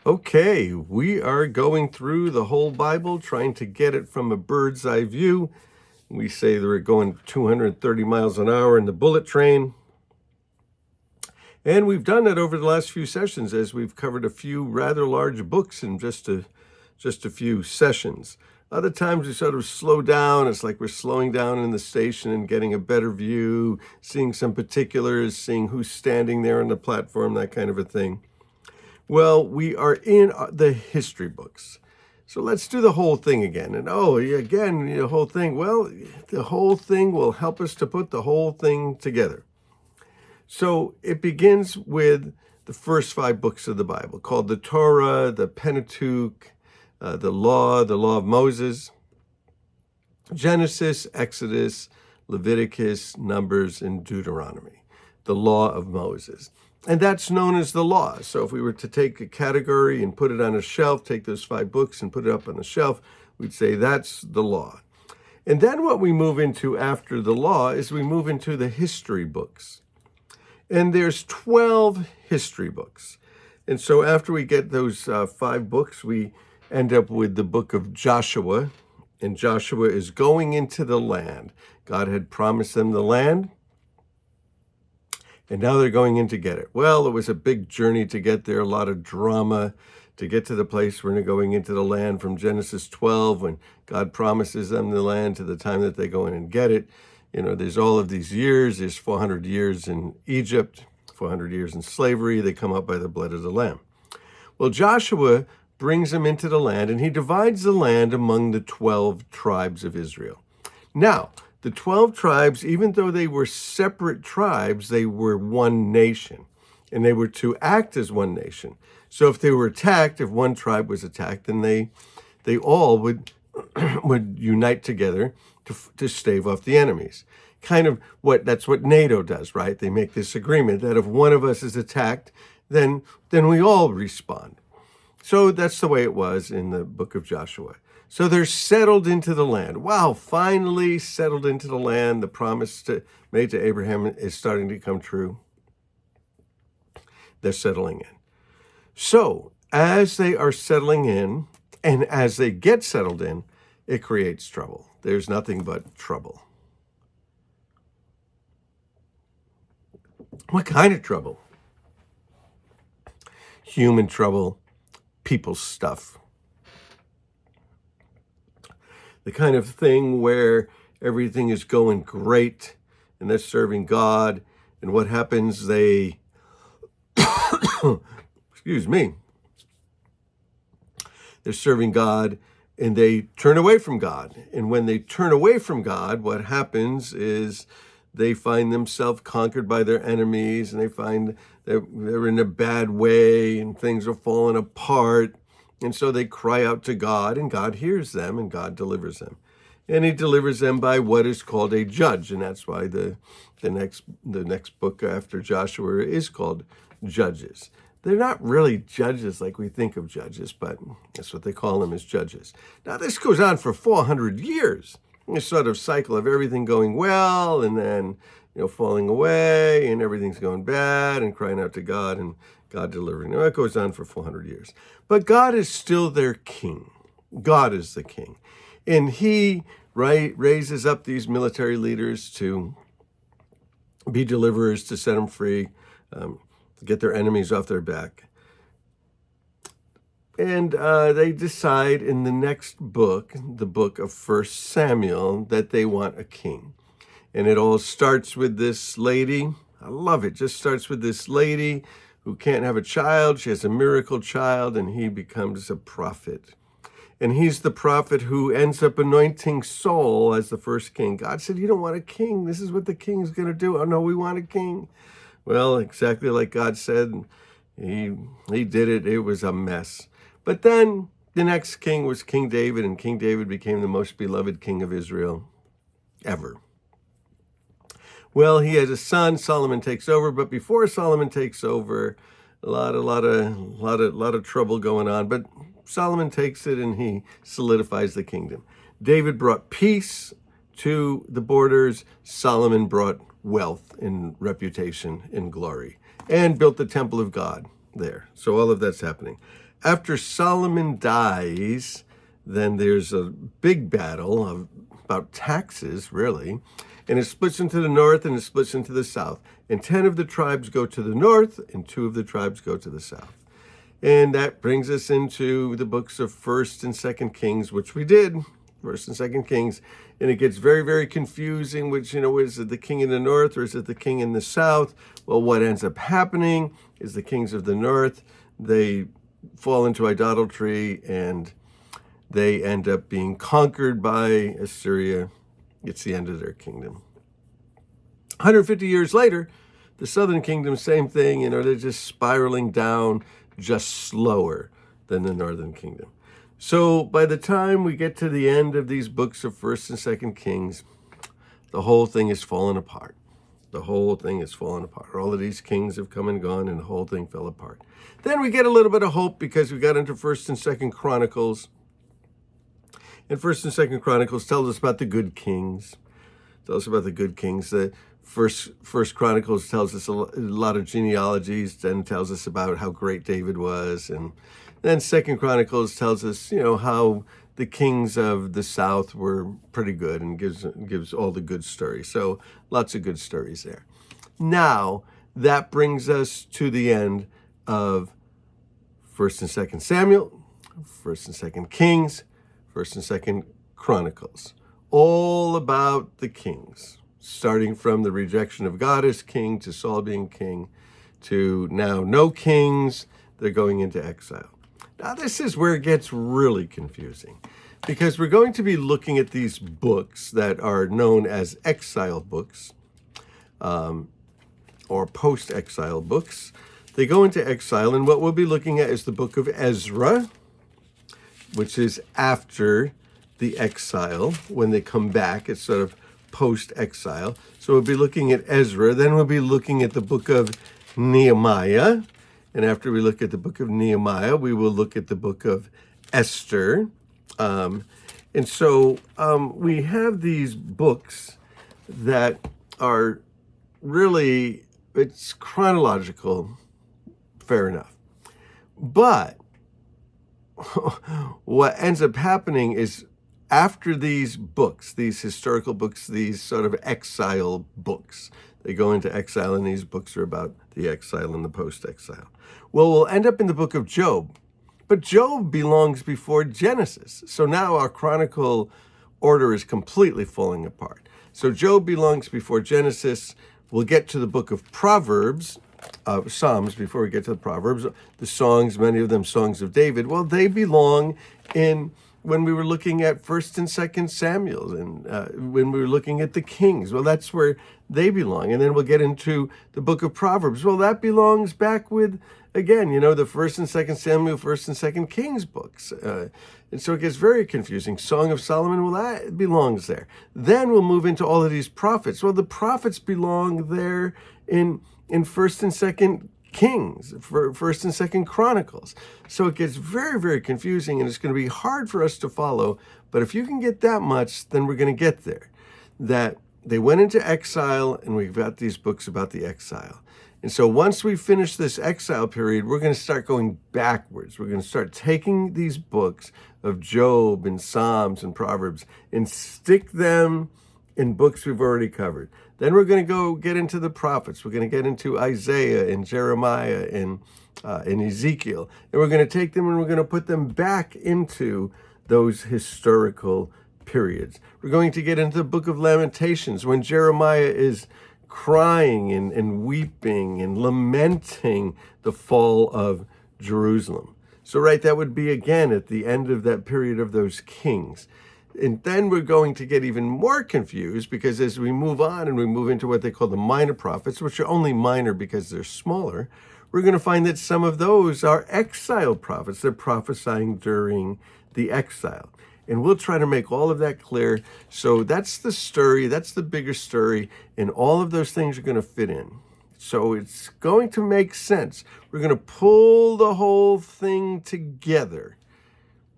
Okay, we are going through the whole Bible, trying to get it from a bird's eye view. We say that we're going 230 miles an hour in the bullet train. And we've done that over the last few sessions as we've covered a few rather large books in just a few sessions. Other times we sort of slow down. It's like we're slowing down in the station and getting a better view, seeing some particulars, seeing who's standing there on the platform, that kind of a thing. Well, we are in the history books. So let's do the whole thing again. And again, the whole thing. Well, the whole thing will help us to put the whole thing together. So it begins with the first 5 books of the Bible, called the Torah, the Pentateuch, the law of Moses, Genesis, Exodus, Leviticus, Numbers, and Deuteronomy, the law of Moses. And that's known as the law. So if we were to take a category and put it on a shelf, take those 5 books and put it up on the shelf, we'd say that's the law. And then what we move into after the law is we move into the history books. And there's 12 history books. And so after we get those 5 books, we end up with the book of Joshua. And Joshua is going into the land. God had promised them the land. And now they're going in to get it. Well, it was a big journey to get there, a lot of drama to get to the place where they're going into the land from Genesis 12, when God promises them the land, to the time that they go in and get it. There's all of these years. There's 400 years in Egypt, 400 years in slavery. They come up by the blood of the Lamb. Well, Joshua brings them into the land, and he divides the land among the 12 tribes of Israel. Now, the 12 tribes, even though they were separate tribes, they were one nation, and they were to act as one nation. So if they were attacked, if one tribe was attacked, then they all would unite together to stave off the enemies. That's what NATO does, right? They make this agreement that if one of us is attacked, then we all respond. So that's the way it was in the book of Joshua. So they're settled into the land. Wow, finally settled into the land. The promise made to Abraham is starting to come true. They're settling in. So as they are settling in, and as they get settled in, it creates trouble. There's nothing but trouble. What kind of trouble? Human trouble, people's stuff. The kind of thing where everything is going great and they're serving God, and what happens, they, excuse me, they're serving God and they turn away from God. And when they turn away from God, what happens is they find themselves conquered by their enemies, and they find they're in a bad way and things are falling apart. And so they cry out to God, and God hears them, and God delivers them. And he delivers them by what is called a judge. And that's why the next book after Joshua is called Judges. They're not really judges like we think of judges, but that's what they call them, as judges. Now, this goes on for 400 years. This sort of cycle of everything going well, and then falling away, and everything's going bad, and crying out to God, and God delivering. Now, it goes on for 400 years. But God is still their king. God is the king. And he raises up these military leaders to be deliverers, to set them free, to get their enemies off their back. And they decide in the next book, the book of 1 Samuel, that they want a king. And it all starts with this lady. I love it. Just starts with this lady who can't have a child. She has a miracle child, and he becomes a prophet. And he's the prophet who ends up anointing Saul as the first king. God said, you don't want a king. This is what the king's going to do. Oh, no, we want a king. Well, exactly like God said, he did it. It was a mess. But then the next king was King David, and King David became the most beloved king of Israel ever. Well, he has a son. Solomon takes over, but before Solomon takes over, a lot of trouble going on. But Solomon takes it, and he solidifies the kingdom. David brought peace to the borders. Solomon brought wealth and reputation and glory, and built the temple of God. there. So all of that's happening. After Solomon dies, then there's a big battle about taxes, really. And it splits into the north and it splits into the south. And 10 of the tribes go to the north and 2 of the tribes go to the south. And that brings us into the books of 1st and 2nd Kings, which we did, 1st and 2nd Kings. And it gets very, very confusing, which, is it the king in the north or is it the king in the south? Well, what ends up happening is the kings of the north, they fall into idolatry and they end up being conquered by Assyria. It's the end of their kingdom. 150 years later, the southern kingdom, same thing, they're just spiraling down, just slower than the northern kingdom. So by the time we get to the end of these books of 1st and 2nd Kings, the whole thing is fallen apart. The whole thing is fallen apart. All of these kings have come and gone, and the whole thing fell apart. Then we get a little bit of hope because we got into 1st and 2nd Chronicles. And 1st and 2nd Chronicles tells us about the good kings. Tells us about the good kings. The First Chronicles tells us a lot of genealogies, then tells us about how great David was, and then 2nd Chronicles tells us, how the kings of the south were pretty good and gives all the good stories. So lots of good stories there. Now that brings us to the end of 1st and 2nd Samuel, 1st and 2nd Kings, 1st and 2nd Chronicles, all about the kings, starting from the rejection of God as king to Saul being king to now no kings, they're going into exile. Now this is where it gets really confusing because we're going to be looking at these books that are known as exile books or post-exile books. They go into exile, and what we'll be looking at is the book of Ezra, which is after the exile. When they come back, it's sort of post-exile. So we'll be looking at Ezra, then we'll be looking at the book of Nehemiah. And after we look at the book of Nehemiah, we will look at the book of Esther. And so we have these books that are really, it's chronological, fair enough. But what ends up happening is after these books, these historical books, these sort of exile books, they go into exile, and these books are about the exile and the post-exile. Well, we'll end up in the book of Job, but Job belongs before Genesis. So now our chronicle order is completely falling apart. So Job belongs before Genesis. We'll get to the book of Proverbs, Psalms, before we get to the Proverbs. The songs, many of them songs of David, well, they belong in when we were looking at 1st and 2nd Samuel, and when we were looking at the Kings, well, that's where they belong. And then we'll get into the book of Proverbs. Well, that belongs back with, again, the 1st and 2nd Samuel, 1st and 2nd Kings books. And so it gets very confusing. Song of Solomon, well, that belongs there. Then we'll move into all of these prophets. Well, the prophets belong there in 1st and 2nd Kings, for 1st and 2nd Chronicles. So it gets very, very confusing, and it's going to be hard for us to follow. But if you can get that much, then we're going to get there. That they went into exile, and we've got these books about the exile. And so once we finish this exile period, we're going to start going backwards. We're going to start taking these books of Job and Psalms and Proverbs and stick them in books we've already covered. Then we're going to go get into the prophets. We're going to get into Isaiah and Jeremiah and Ezekiel. And we're going to take them and we're going to put them back into those historical periods. We're going to get into the book of Lamentations when Jeremiah is crying and weeping and lamenting the fall of Jerusalem. So, right, that would be again at the end of that period of those kings. And then we're going to get even more confused because as we move on and we move into what they call the minor prophets, which are only minor because they're smaller, we're going to find that some of those are exile prophets. They're prophesying during the exile. And we'll try to make all of that clear. So that's the story, that's the bigger story, and all of those things are going to fit in. So it's going to make sense. We're going to pull the whole thing together.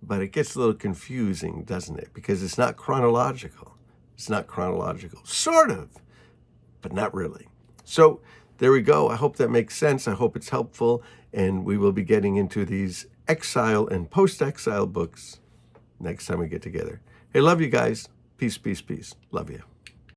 But it gets a little confusing, doesn't it? Because it's not chronological. It's not chronological. Sort of, but not really. So there we go. I hope that makes sense. I hope it's helpful. And we will be getting into these exile and post-exile books next time we get together. Hey, love you guys. Peace, peace, peace. Love you.